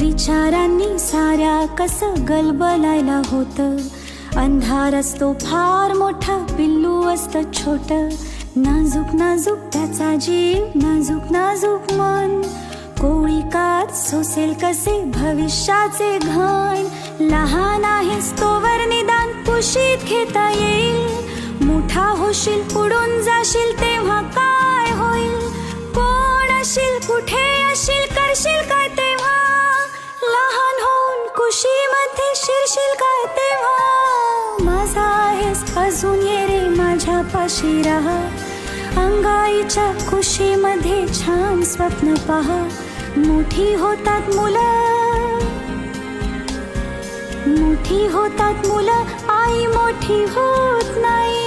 विचारांनी साऱ्या कसं गलबलायला होतं. अंधार असतो फार मोठा, पिल्लू असतं छोट. नाजूक नाजूक त्याचा जीव, नाजूक नाजूक मन. कोळी कात सोसेल कसे भविष्याचे घण. लहान आहेस तोवर निदान कुशीत घेता येईल. मोठा होशील उडून जाशील तेव्हा काय होईल. कोण अशील कुठे अशील करशील काय तेव्हा. लहान होऊन कुशीमध्ये शिरशील काय तेव्हा. माझा आहेस अजून ये रे माझ्या पाशी राहा. अंगाईच्या कुशीमध्ये छान स्वप्न पहा. मोठी होतात मुलं, मोठी होतात मुलं, आई मोठी होत नाही.